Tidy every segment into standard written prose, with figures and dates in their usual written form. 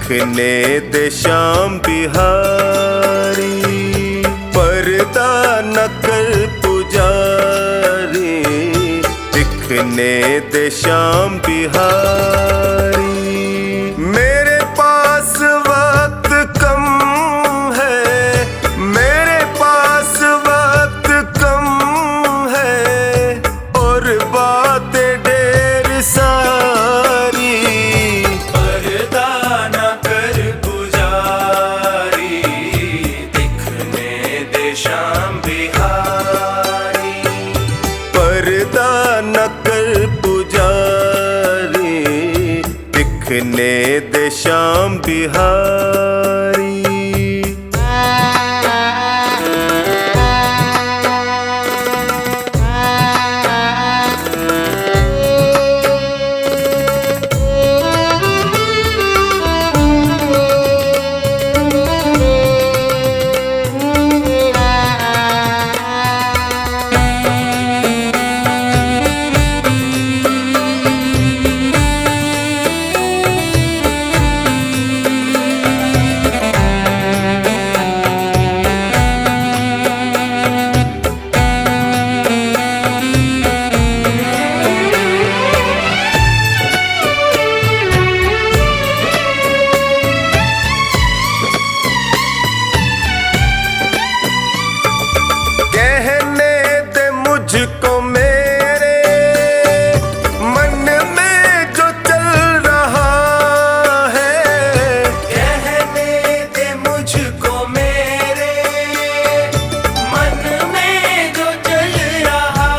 दिखने दे श्याम बिहारी, पर्दा न कर पुजारी, दिखने दे श्याम बिहारी। मेरे पास वक्त कम है, मेरे पास वक्त कम है, और बातें ढेर सारी, पर्दा न कर पुजारी, दिखने दे श्याम बिहारी। पर्दा न कर पुजारी, दिखने दे श्याम बिहारी। मुझको मेरे मन में जो चल रहा है, कहने दे मुझको मेरे मन में जो चल रहा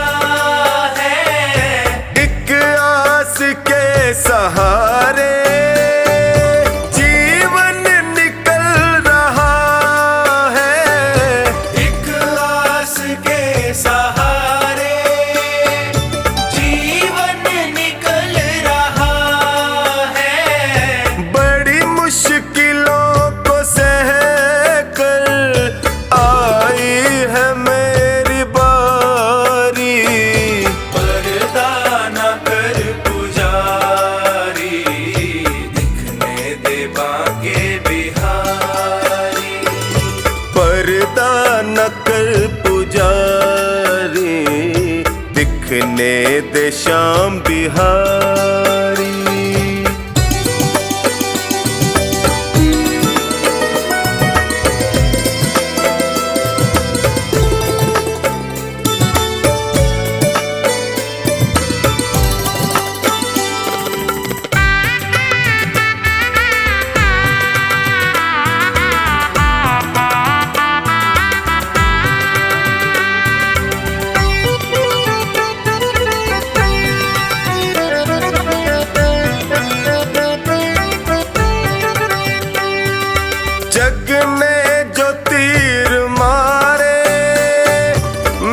है। एक आस के सहारे जीवन निकल रहा है, एक आस के सहारे मुश्किलों को सह कर आई है मेरी बारी। पर्दा न कर पुजारी, दिखने दे बांके बिहारी। पर्दा न कर पुजारी, दिखने दे श्याम बिहारी। जग ने जो तीर मारे,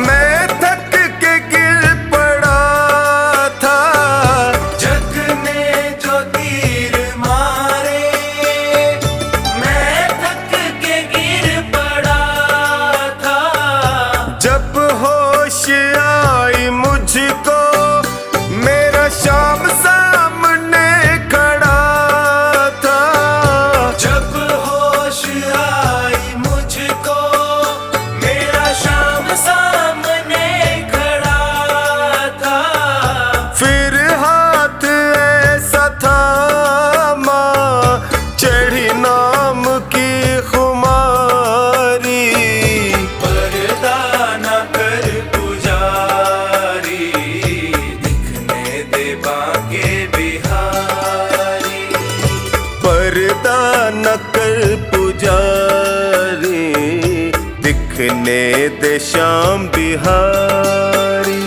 मैं थक के गिर पड़ा था। जग ने जो तीर मारे, मैं थक के गिर पड़ा था। जब होश आई मुझको, मेरा श्याम सामने खड़ा था। जब होश आई मुझको, मेरा श्याम सामने खड़ा था। फिर हाथ ऐसा थामा, चढ़ी नाम की खुमारी। पर्दा न कर पुजारी, दिखने दे बांके बिहारी। पर्दा न कर पुजारी, दिखने दे श्याम बिहारी।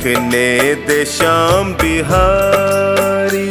दिखने दे श्याम बिहारी।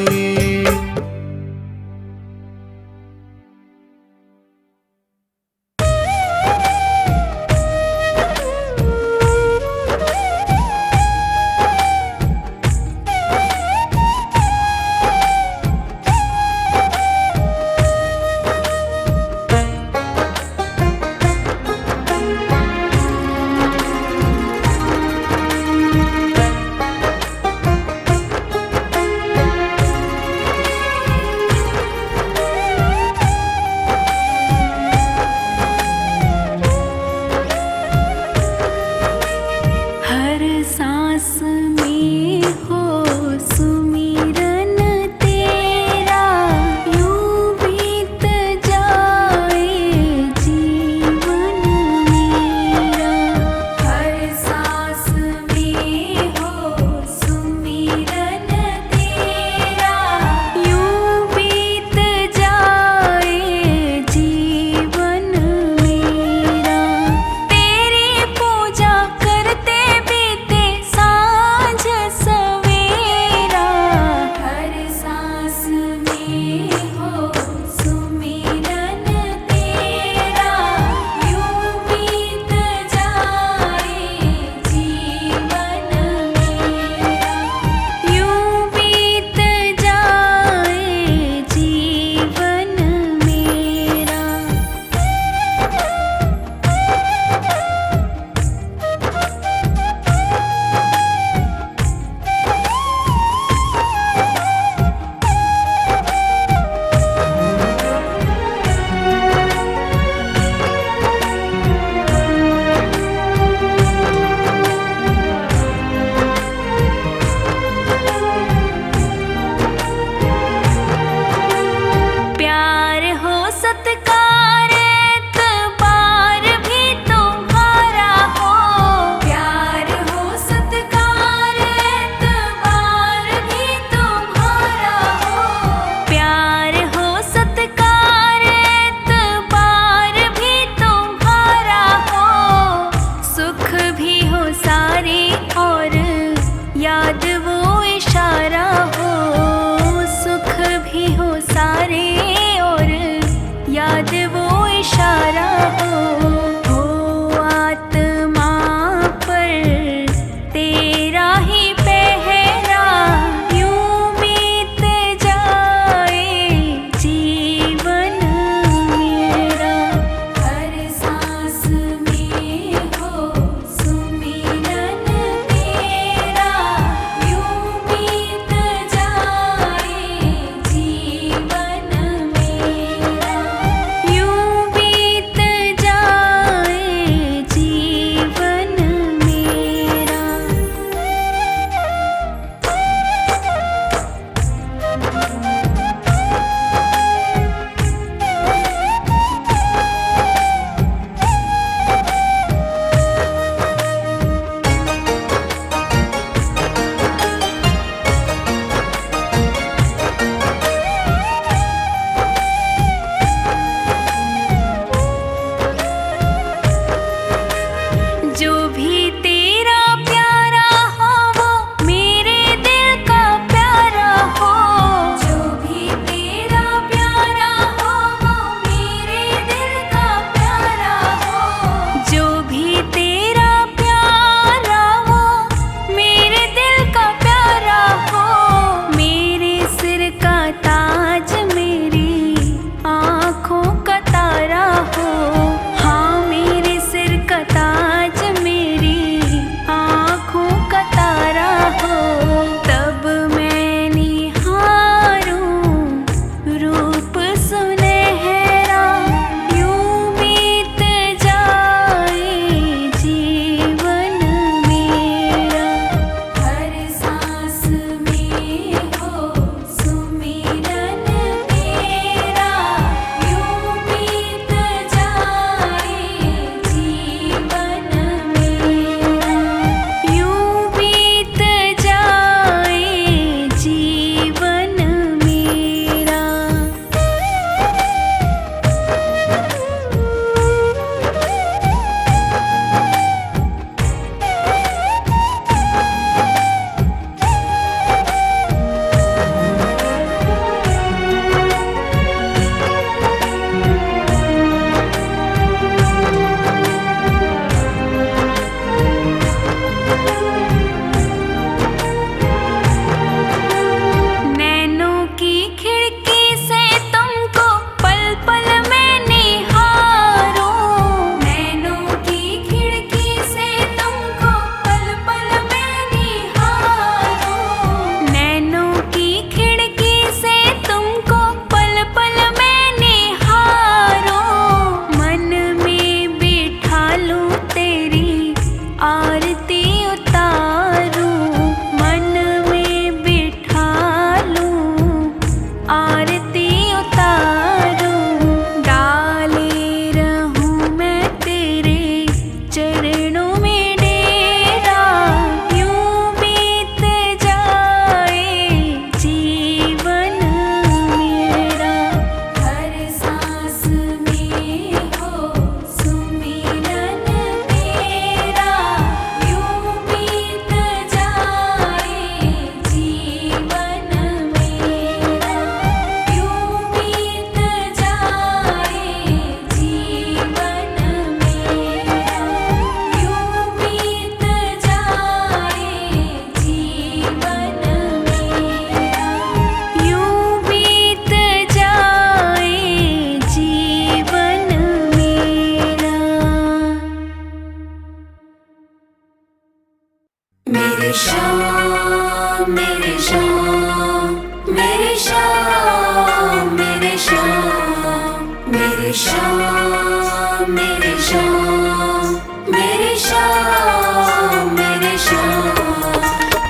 मेरे श्याम मेरे श्याम मेरे श्याम मेरे श्याम मेरे श्याम मेरे श्याम मेरे श्याम मेरे श्याम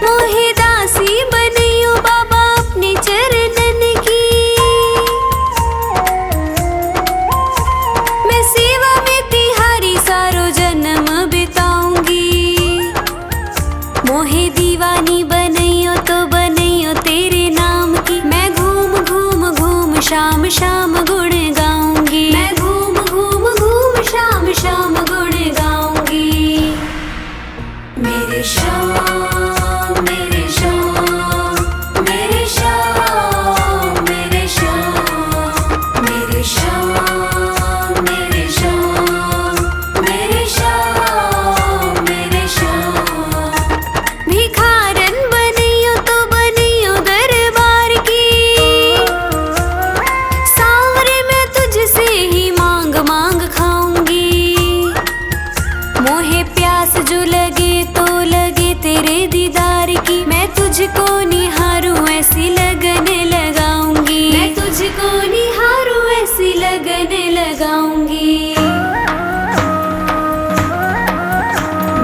मोहे दासी बनैयो बाबा अपने चरणन की मैं सेवा में तिहारी सारो जन्म बिताऊंगी मोहे दीवानी बनैयो तो बनैयो तेरे नाम की मैं घूम घूम घूम शाम शाम गुण गाऊंगी मैं घूम घूम घूम शाम शाम गुण गाऊंगी मेरे श्याम मेरे श्याम मेरे श्याम मेरे श्याम मेरे श्याम मेरे श्याम मेरे श्याम मेरे श्याम भिखारन बनैयो तो बनैयो दरबार की सांवरे मैं तुझसे ही मांग मांग खाऊंगी मोहे प्यास जो लगे तो लगे तेरे दीदार की मैं तुझको निहारूं ऐसी लगन लगाऊंगी मैं तुझको निहारूं ऐसी लगन लगाऊंगी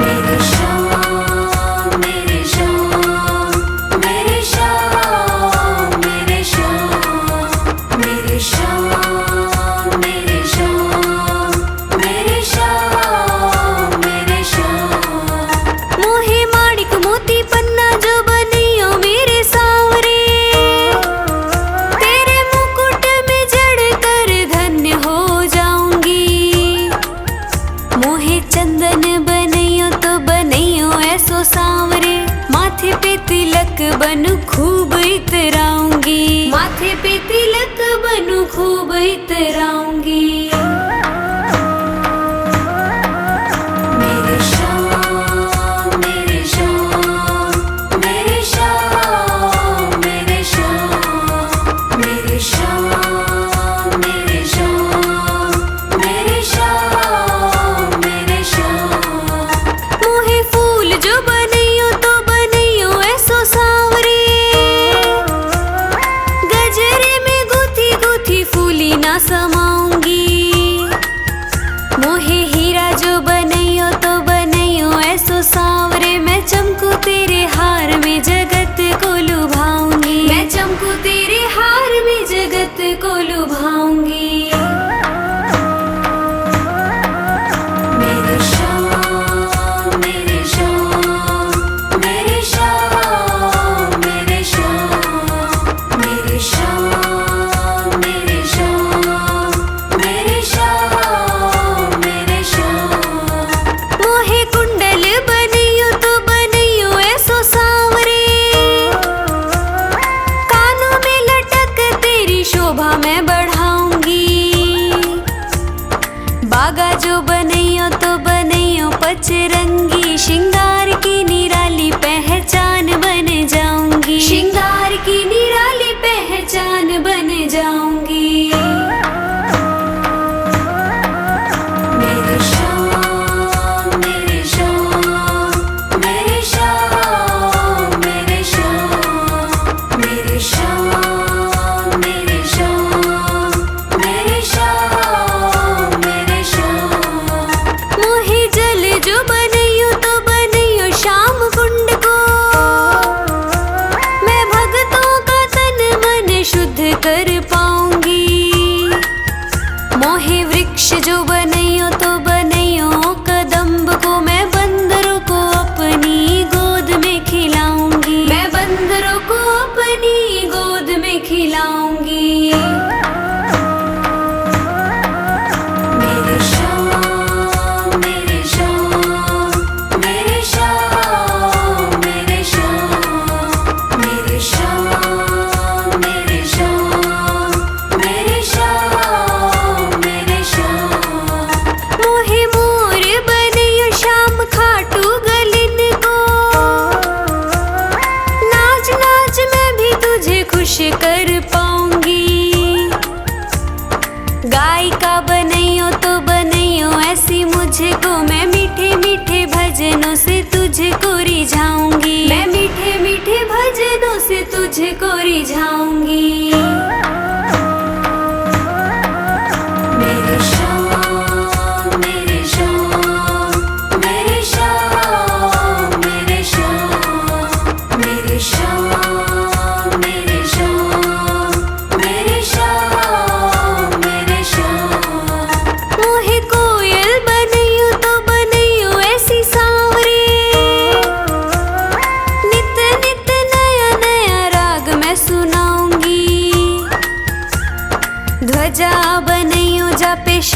मेरे श्याम मेरे श्याम मेरे श्याम मेरे श्याम मेरे श्याम मेरे श्याम मेरे श्याम मेरे श्याम मोहे माणिक मोती पन्ना जो बनैयो मेरे सांवरे तेरे मुकुट में जड़ कर धन्य हो जाऊंगी मोहे चंदन बनैयो तो बनैयो ऐसो सांवरे माथे पे तिलक बनू खूब इतराऊंगी माथे पे तिलक बनू खूब इतराऊंगी मेरे श्याम मेरे श्याम मेरे श्याम मेरे श्याम मेरे श्याम मेरे श्याम मेरे श्याम मेरे श्याम मोहे फूल जो बनैयो तो बनैयो ऐसो सांवरे गजरे में गुथी गुथी फूली ना समाऊंगी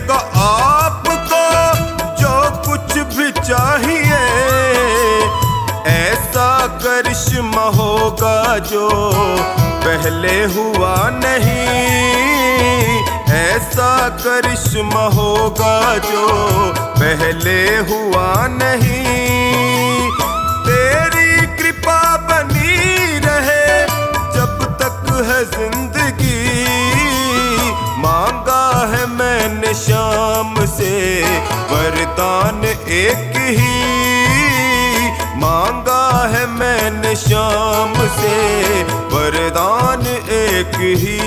मिलेगा आपको जो कुछ भी चाहिए। ऐसा करिश्मा होगा जो पहले हुआ नहीं, ऐसा करिश्मा होगा जो पहले हुआ नहीं। तेरी कृपा बनी रहे जब तक है जिंदगी, मांगा है मैंने शाम से वरदान एक ही, मांगा है मैंने शाम से वरदान एक ही।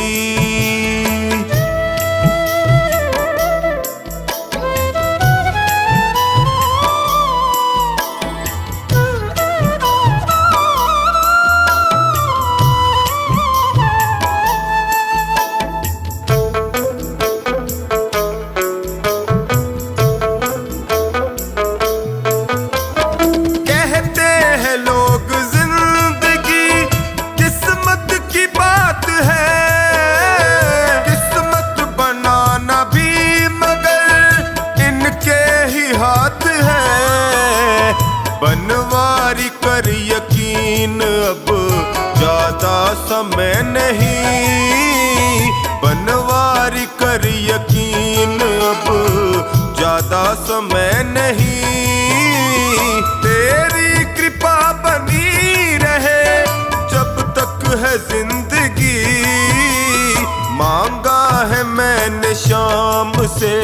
बनवारी कर यकीन अब ज्यादा समय नहीं, बनवारी कर यकीन अब ज्यादा समय नहीं। तेरी कृपा बनी रहे जब तक है जिंदगी, मांगा है मैंने शाम से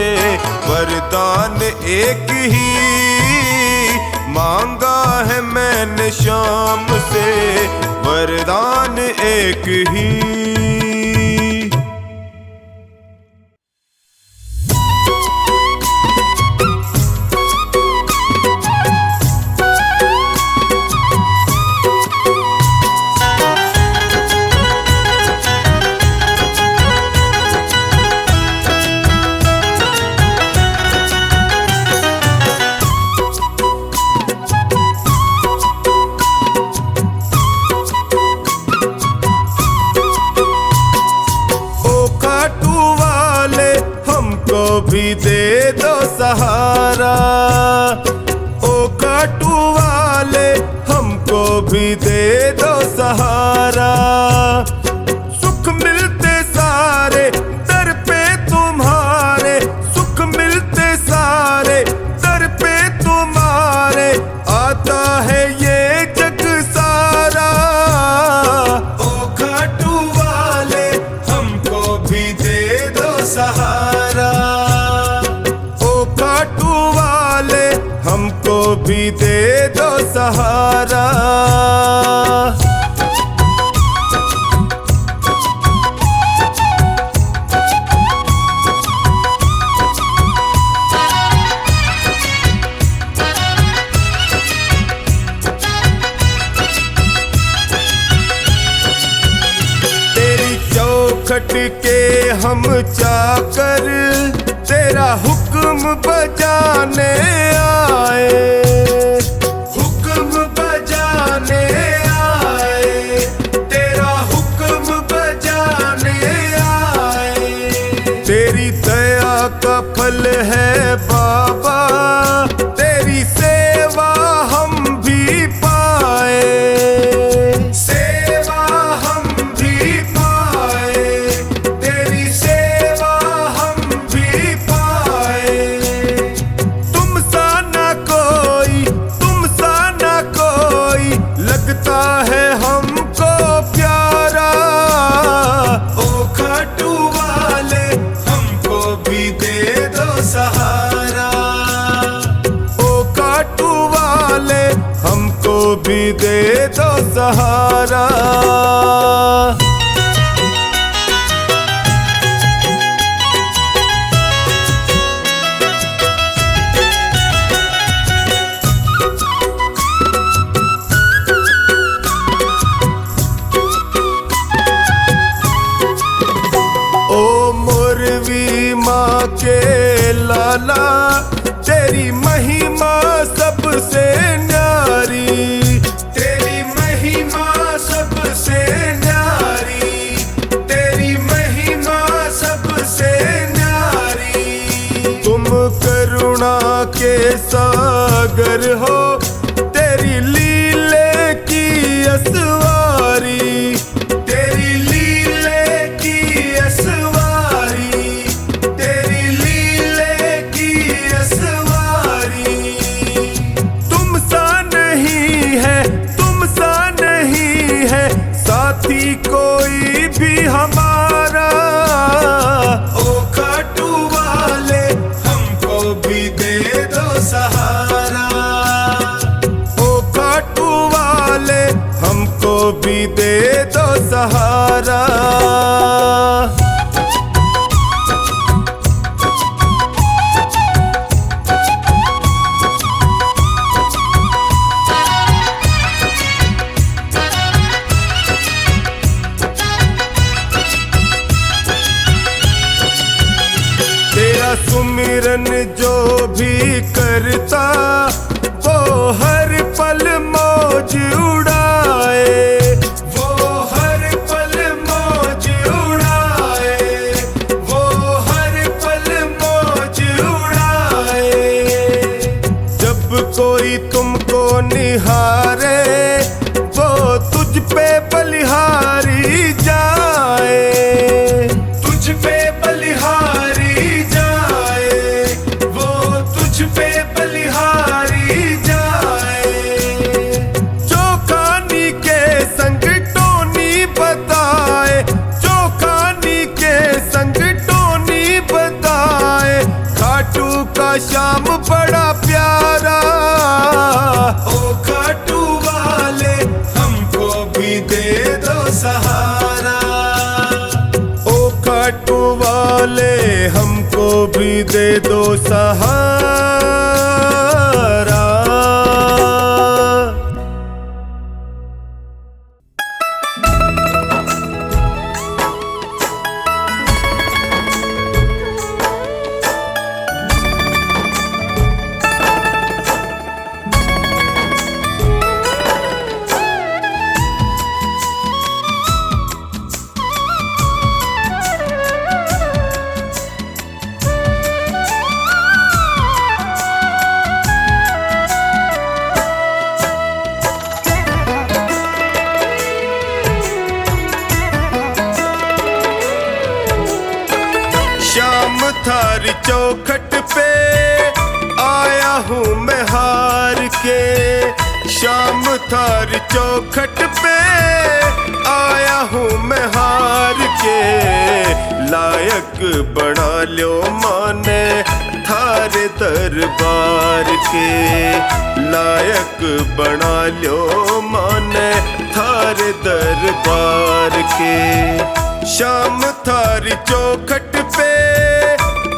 वरदान एक ही, मांगा है मैंने शाम से वरदान एक ही। भी दे दो सहारा, ओ काटू वाले हमको भी दे दो सहारा। सुख मिलते सारे दर पे तुम्हारे, सुख मिलते सारे दर पे तुम्हारे, आता है ये जग सारा। ओ काटू वाले हमको भी दे दो सहारा, हमको भी दे दो सहारा। तेरी चौखट के हम चाकर, तेरा हुक्म बजाने आए, हुक्म बजाने आए, तेरा हुक्म बजाने आए। तेरी दया का फल है बाबा, तेरी सेवा हम भी पाए, सेवा हम भी पाए, तेरी सेवा हम भी पाए। तुम सा ना कोई, तुम सा ना कोई लगता है हमको प्यारा। ओ खाटू वाले हमको भी दे दो सहारा, ओ खाटू वाले हमको भी दे दो सहारा। माँ के लाला तेरी महिमा सबसे न्यारी, तेरी महिमा सबसे न्यारी, तेरी महिमा सबसे न्यारी। के सागर हो, तेरी लीले की असवारी, तेरी लीले की असवारी, तेरी लीले की असवारी। तुम सा नहीं है, तुम सा नहीं है साथी कोई भी हमारा। ओ खाटू वाले हमको भी दे दो सहारा, ओ खाटू वाले हमको भी दे दो सहारा। तेरा सुमिरन जो भी करता वो हर पल मौज उड़ाए, वो हर पल मौज उड़ाए, वो हर पल मौज उड़ाए। जब कोई तुमको निहारे वो तुझ पे बलिहारी जाए, तुझ पे बलिहारी जाए, वो तुझ पे बलिहारी जाए। चौकानी के संग टोनी बताए, चौकानी के संग टोनी बताए, खाटू का शाम बड़ा प्यारा। ओ खाटू वाले हमको भी दे दो सहारा, ओ खाटू वाले हमको भी दे दो सहारा। शाम थारी चौखट पे आया हूँ मैं हार के, शाम थारी चौखट पे आया हूँ मैं हार के। लायक बना लो माने थारे दरबार के, लायक बना लो माने थारे दरबार के। शाम थारी चौखट पे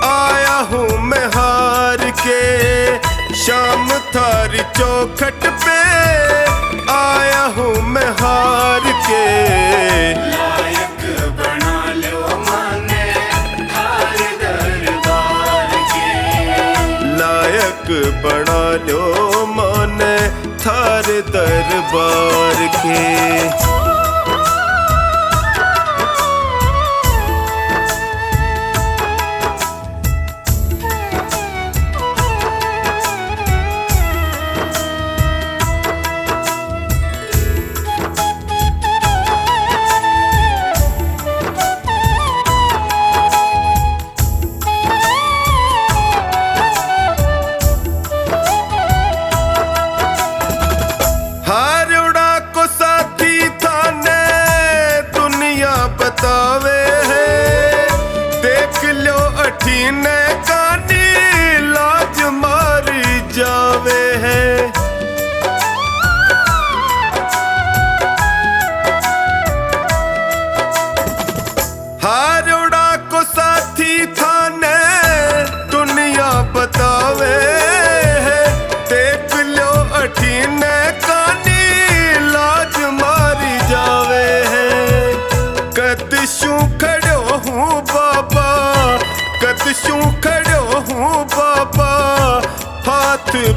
आया हूँ मैं हार के, शाम थारी चौखट पे आया हूँ मैं हार के। लायक बना लो माने थारे दरबार के, लायक बना लो माने थारे दरबार के।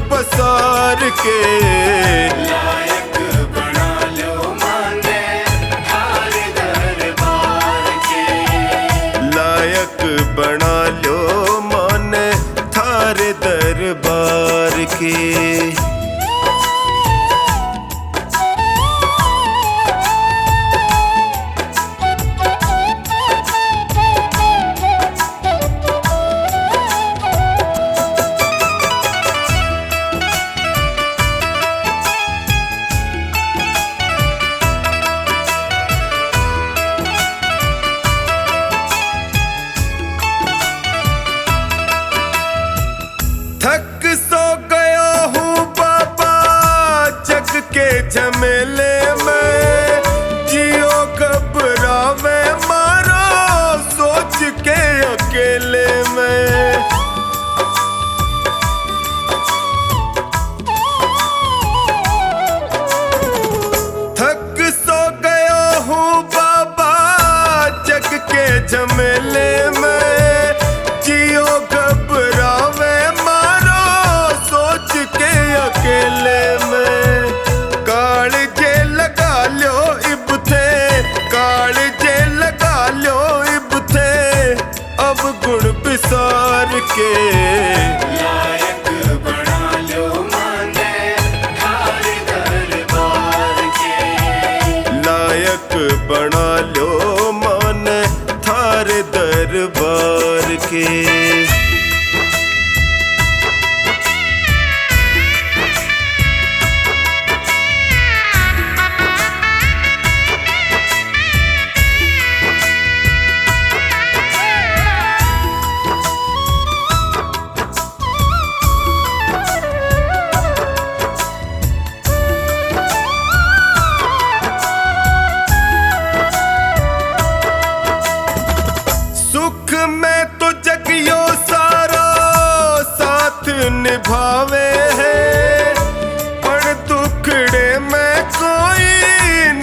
पसार के लायक बना लो माने थारे दरबार के, लायक बना लो माने थारे दरबार के। थक सो गया हूँ बाबा जग के झमेले में, जियो घबरावे मारो सोच के अकेले में। थक सो गया हूँ बाबा जग के झमेले में, जियो घबरावे अकेले में। कालजे लगा लो इब थे, कालजे लगा लो इब थे, अब गुण बिसार के। लायक बना लो माने थारे दरबार के। लायक बना लो माने थारे दरबार के। सुख में तो जगियो सारा साथ निभावे है, पर दुखड़े में कोई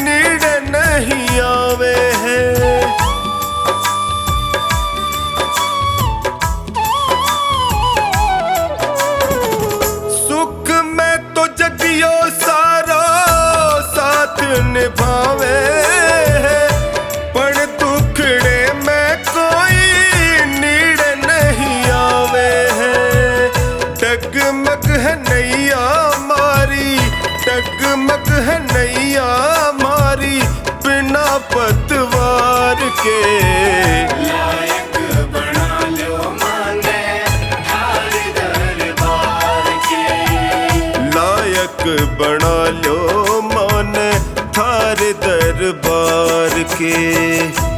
नीड़ नहीं आवे है। सुख में तो जगियो सारा साथ निभावे है, पर दुखड़े में कोई नीड़ नहीं आवे है। डगमग है नैया मारी, डगमग है नैया मारी बिना पतवार के। लायक बना लो माने थारे दरबार के। लायक बना लो माने थारे दरबार के।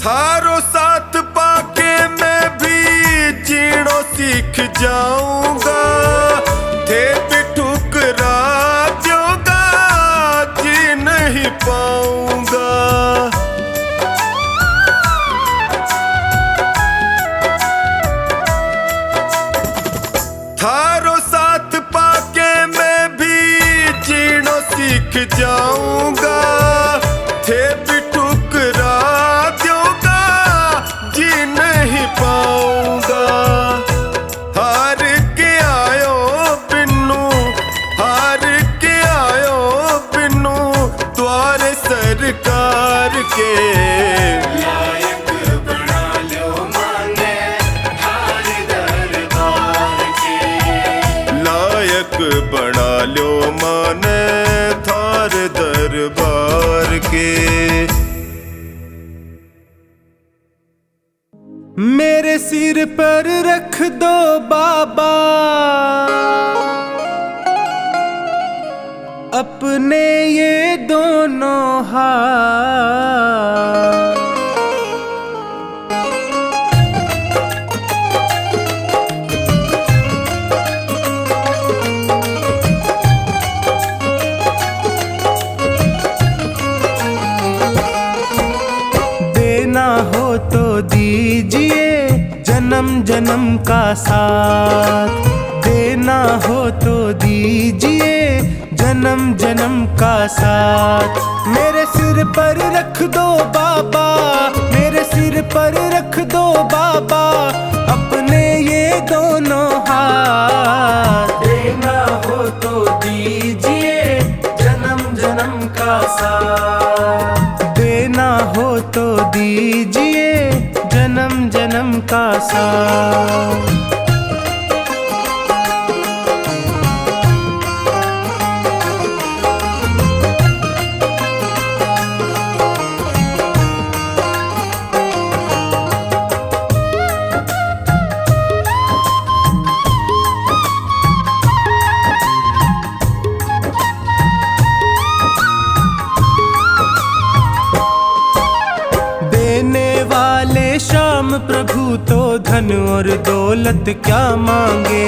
थारो साथ पाके मैं भी जीणो सीख जाऊंगा, थे भी ठुकरा दोगा जी नहीं पाऊंगा। थारो साथ पाके मैं भी जीणो सीख जाऊंगा, थे भी ठुकरा दोगा जी नहीं पाऊंगा। हार के आयो बिन्नू, हार के आयो बिन्नू द्वारे सरकार के। लायक बना लो माने थारे दरबार के। लायक बना लो माने थारे दरबार के। मेरे सिर पर रख दो बाबा अपने ये दोनों हाथ। देना हो तो दीजिए जन्म जन्म का साथ, देना हो तो दीजिए जन्म जन्म का साथ। मेरे सिर पर रख दो बाबा, मेरे सिर पर रख दो बाबा अपने ये दोनों हाथ। देना हो तो दीजिए जन्म जन्म का साथ। देना हो तो दीजिए जन्म जन्म का साथ। श्याम प्रभु तो धन और दौलत क्या मांगे,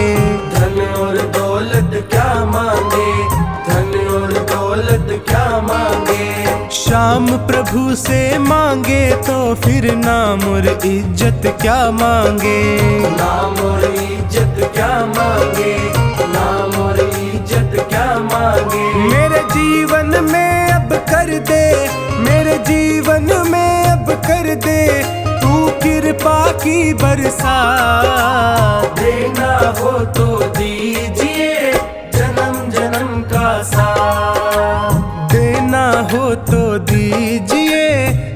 धन और दौलत क्या मांगे, धन और दौलत क्या मांगे। श्याम प्रभु से मांगे तो फिर नाम और इज्जत क्या मांगे, नाम और इज्जत क्या मांगे, नाम और इज्जत क्या मांगे। मेरे जीवन में अब कर दे, मेरे जीवन में अब कर दे तू कृपा की बरसात। देना हो तो दीजिए जन्म जन्म का साथ। देना हो तो दीजिए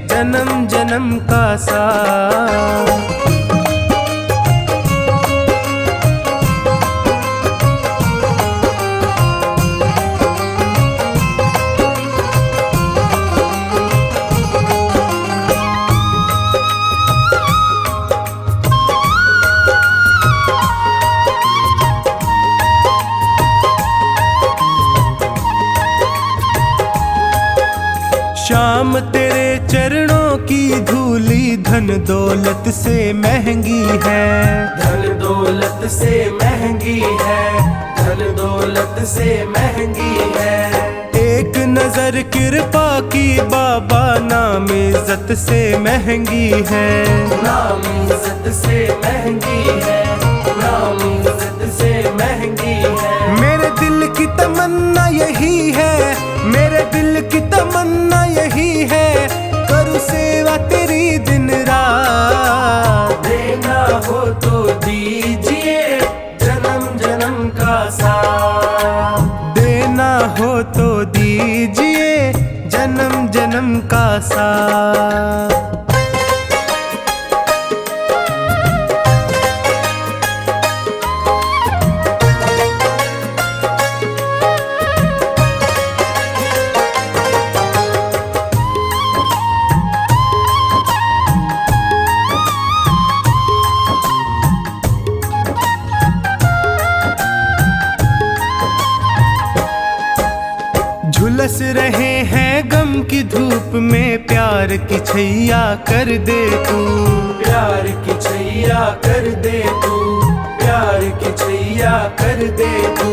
जन्म जन्म का साथ। श्याम तेरे चरणों की धूली धन दौलत से महंगी है, धन दौलत से महंगी है, धन दौलत से महंगी है। एक नजर कृपा की बाबा नाम इज्जत से महंगी है, नाम इज्जत से महंगी है, नाम इज्जत से महंगी है। मेरे दिल की तमन्ना यही है, मेरे दिल की तमन्ना यही है करूँ सेवा तेरी दिन रात। देना हो तो दीजिए जन्म जन्म का साथ। देना हो तो दीजिए जन्म जन्म का साथ। झुलस रहे हैं गम की धूप में प्यार की छैया कर दे तू, प्यार की छैया कर दे तू, प्यार की छैया कर दे तू।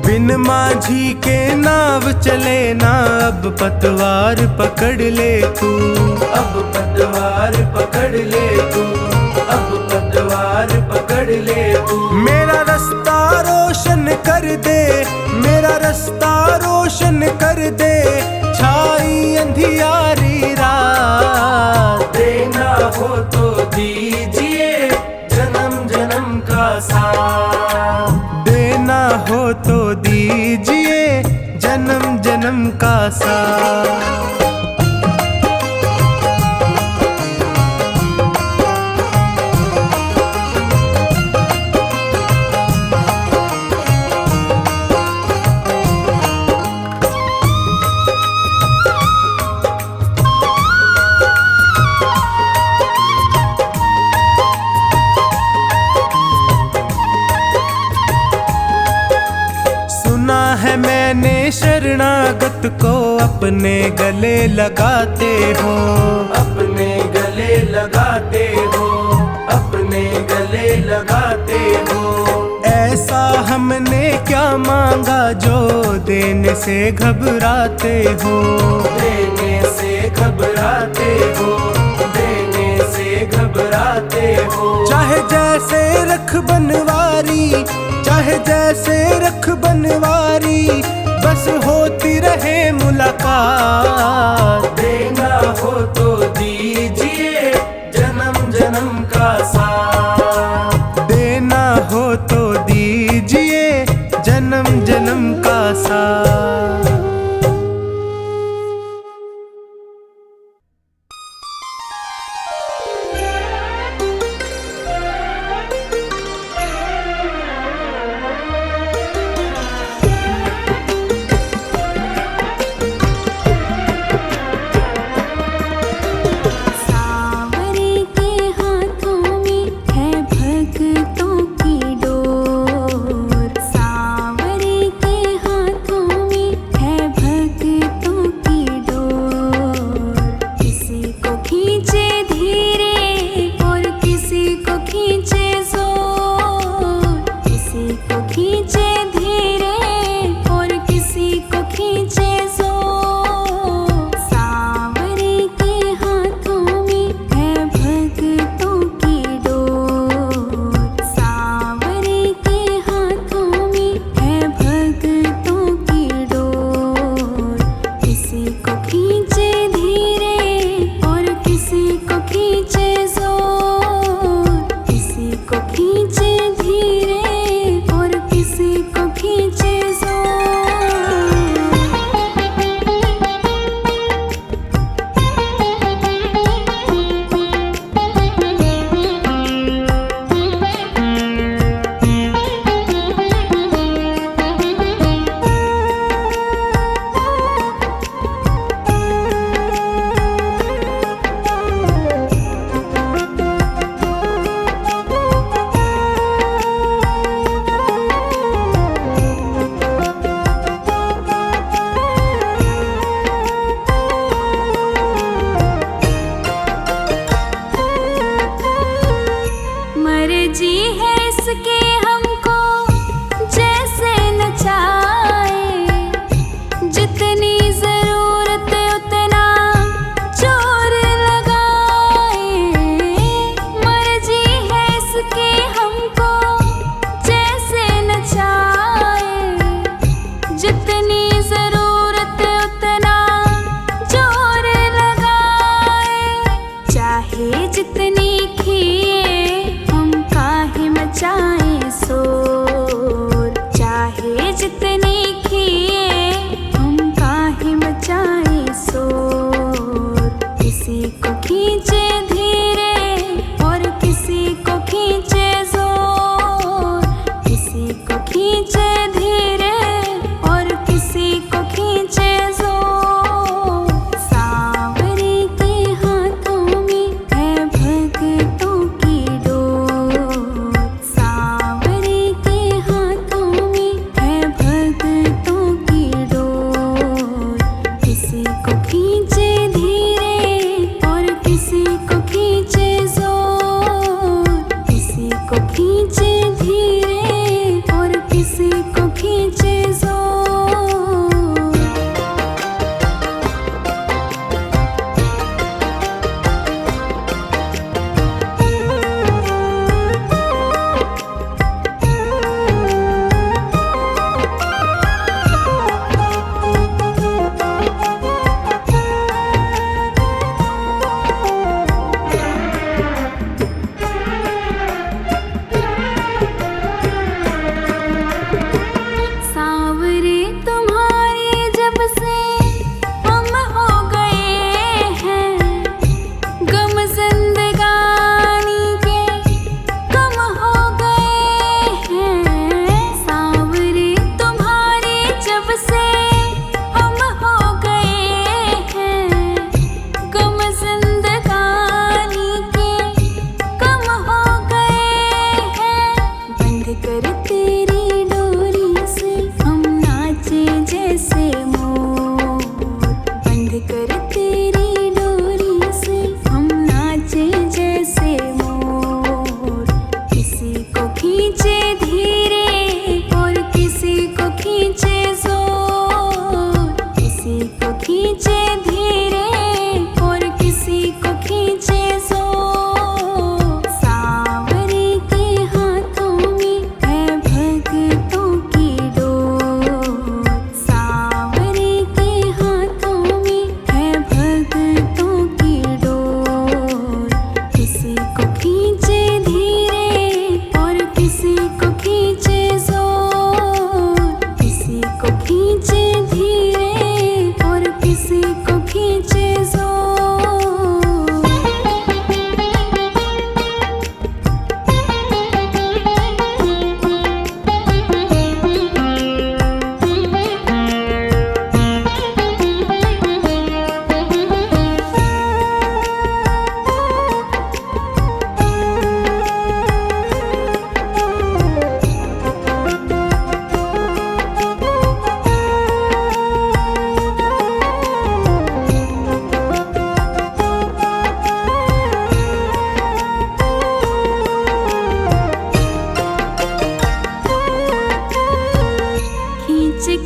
बिन माझी के नाव चले ना अब पतवार पकड़ ले तू, अब पतवार पकड़ ले तू, अब पतवार पकड़ ले तू। मेरा रास्ता रोशन कर दे, मेरा रास्ता रोशन कर दे छाई अंधियारी रात। देना हो तो दीजिए जन्म जन्म का साथ। देना हो तो दीजिए जन्म जन्म का साथ। है मैंने शरणागत को अपने गले लगाते हो, अपने गले लगाते हो, अपने गले लगाते हो। ऐसा हमने क्या मांगा जो देने से घबराते हो, देने से घबराते हो, देने से घबराते हो। चाहे जैसे रख बनवारी, चाहे जैसे रख बनवारी बस होती रहे मुलाकात। देना हो तो दीजिए जन्म जन्म का साथ। देना हो तो दीजिए जन्म जन्म का साथ। खींचे धीरे और किसी को खींचे धीरे और किसी को खींचे जोर।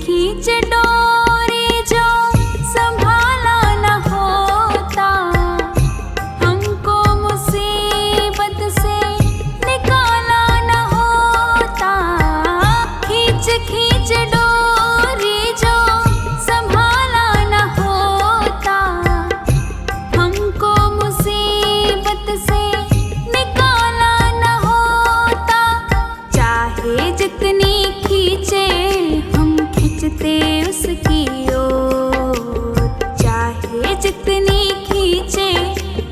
खींच डोरी जो संभाला न होता, हमको मुसीबत से निकाला न होता। खींच डोरी जो संभाला न होता, हमको मुसीबत से निकाला न होता। चाहे जितनी खींचे खींचते उसकी ओर, चाहे जितनी खींचे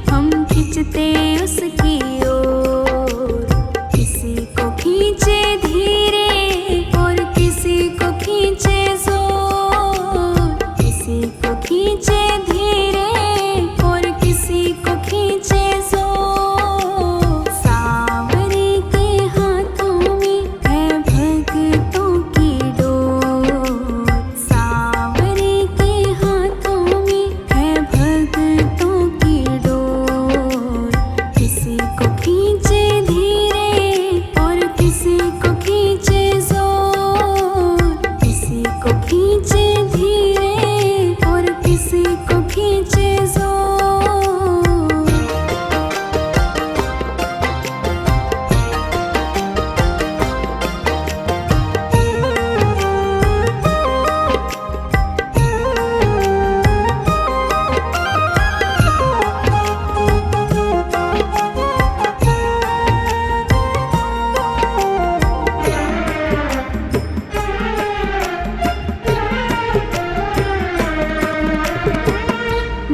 हम खींचते उसकी ओर। किसी को खींचे धीरे और किसी को खींचे जोर, किसी को खींचे धीरे और किसी को खींचे जोर। सांवरे के हाथों में है भक्तों की डोर, सांवरे के हाथों में है भक्तों की डोर। किसी को खींचे धीरे और किसी को खींचे जोर, किसी को खींचे धीरे और किसी को खींचे जोर।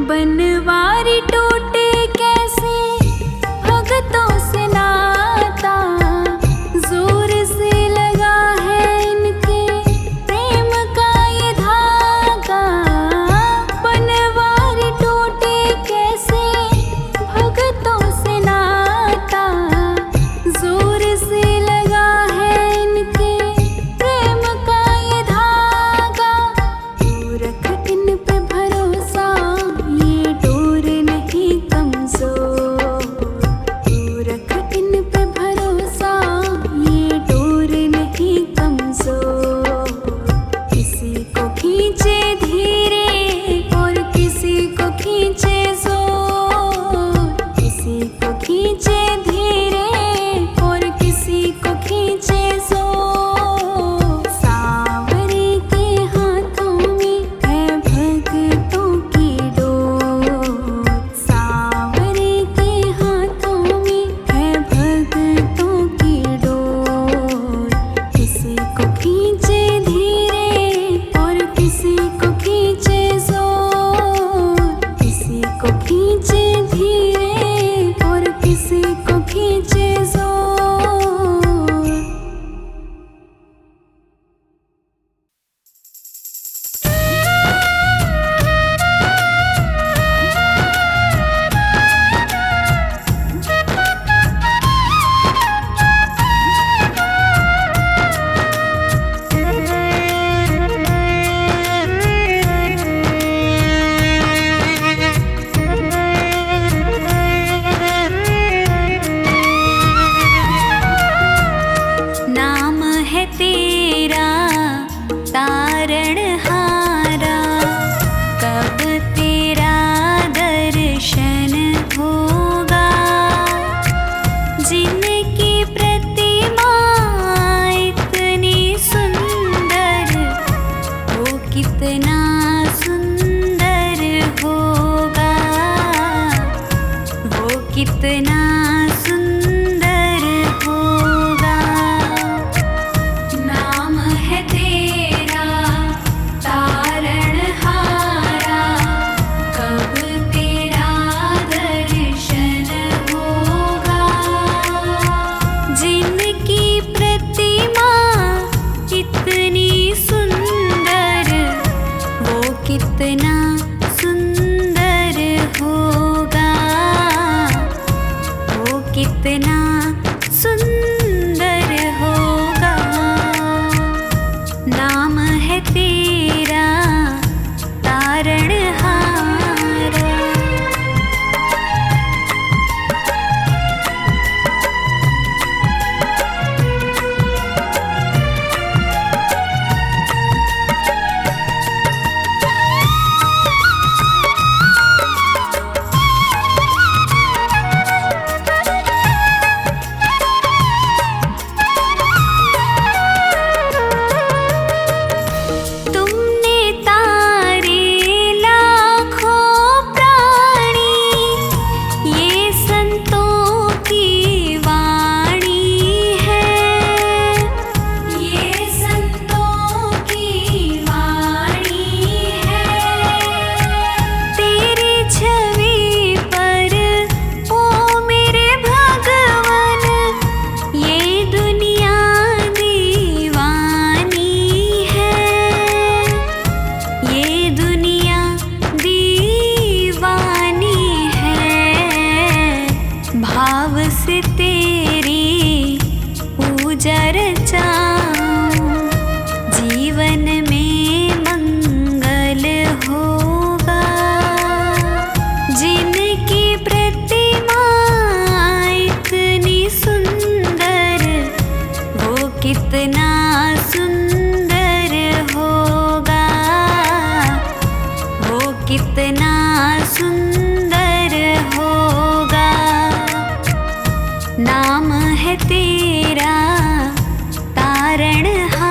बनवारी टूटे कैसे भगतों से नाता, जोर से लगा है इनके प्रेम का ये धागा। बनवारी टूटे कैसे भगतों से नाता, जोर से लगा है इनके प्रेम का ये धागा। तू रख इन पे भरोसा, ये डोर नहीं कमजोर। तू रख इन पे भरोसा, ये डोर नहीं कमजोर। किसी को खींचे धीरे और किसी को खींचे जोर, किसी को खींचे धीरे और किसी को खींचे जोर। सांवरे के हाथों में है भक्तों की डोर, सांवरे के हाथों में है भक्तों की डोर। किसी को खींचे धीरे और किसी को खींचे जोर, किसी को खींचे धीरे और किसी को खींचे जोर। नाम है तेरा तारणहारा, कब तेरा दर्शन होगा। जिनकी प्रतिमा इतनी सुंदर, वो कितना सुंदर होगा, वो कितना सुंदर होगा। नाम है तेरा कितना सुंदर होगा। नाम है तेरा तारणहारा।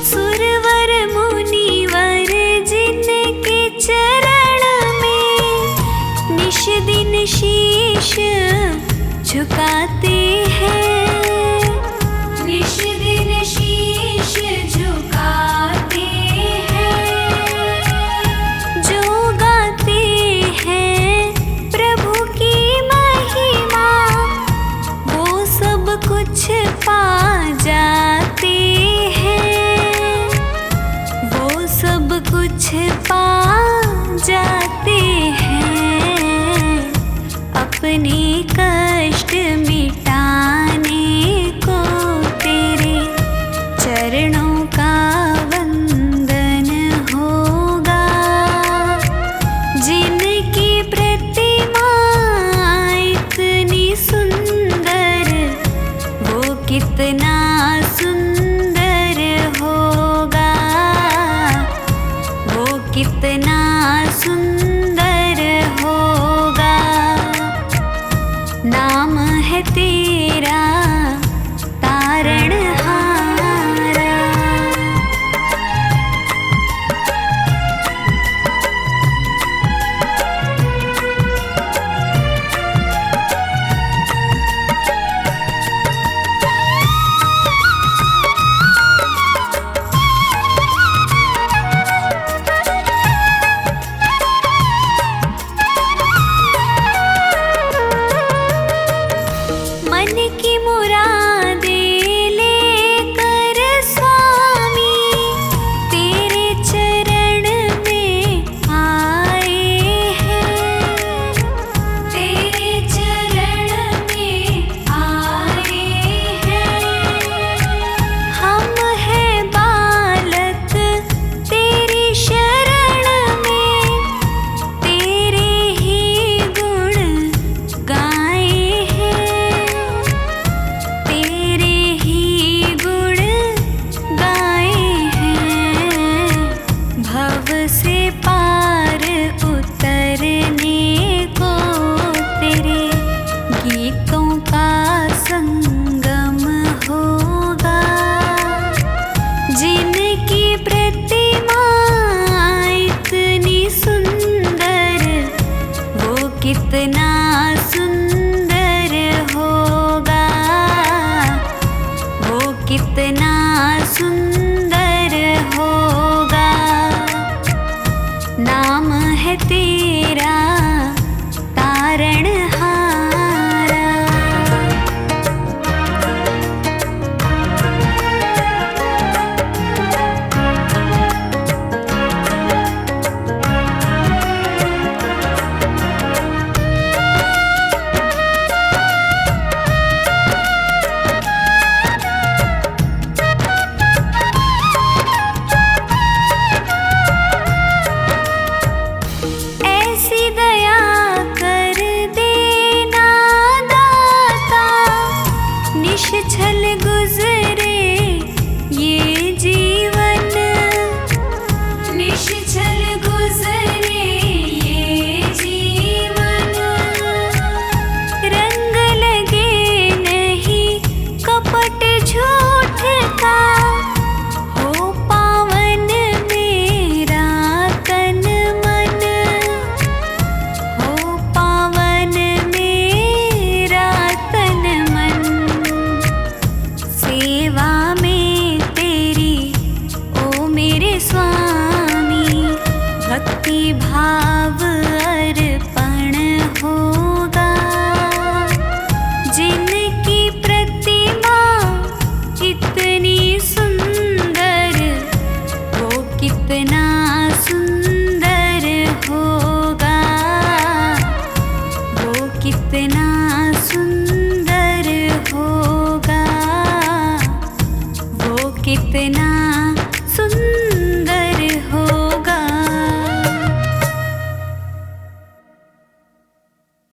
सुरवर मुनिवर जिनके चरण में निश दिन शीश झुकाते हैं, निश दिन शीश झुकाते हैं। जो गाते हैं प्रभु की महिमा, वो सब कुछ पा जाते हैं, वो सब कुछ पा जाते हैं। अपने कष्ट मिटाने को तेरे चरणों का वंदन होगा। जिनकी प्रतिमा इतनी सुंदर, वो कितना सुंदर होगा, वो कितना सुंदर होगा। नाम है तेरा तारणहारा। मन की मुरादें लेकर स्वामी तेरे चरण में आए हैं, तेरे चरण में आए हैं। हम हैं बालक तेरी शरण में, तेरे ही गुण गाए हैं, तेरे ही गुण गाए हैं। भव से पार उतरने को तेरे गीतों का संगम होगा। जिनकी प्रतिमा इतनी सुंदर, वो कितना सुंदर होगा, वो कितना सुंदर होगा। नाम है तेरा तारणहारा। ऐसी दया कर देना दाता, निश्छल गुजरे ये जीवन, निश्छल गुजरे ये जीवन। रंग लगे नहीं कपट झूठ का, हो पावन मेरा तन मन, हो पावन मेरा तन मन। सेवा में तेरी ओ मेरे स्वामी, भक्ति भाव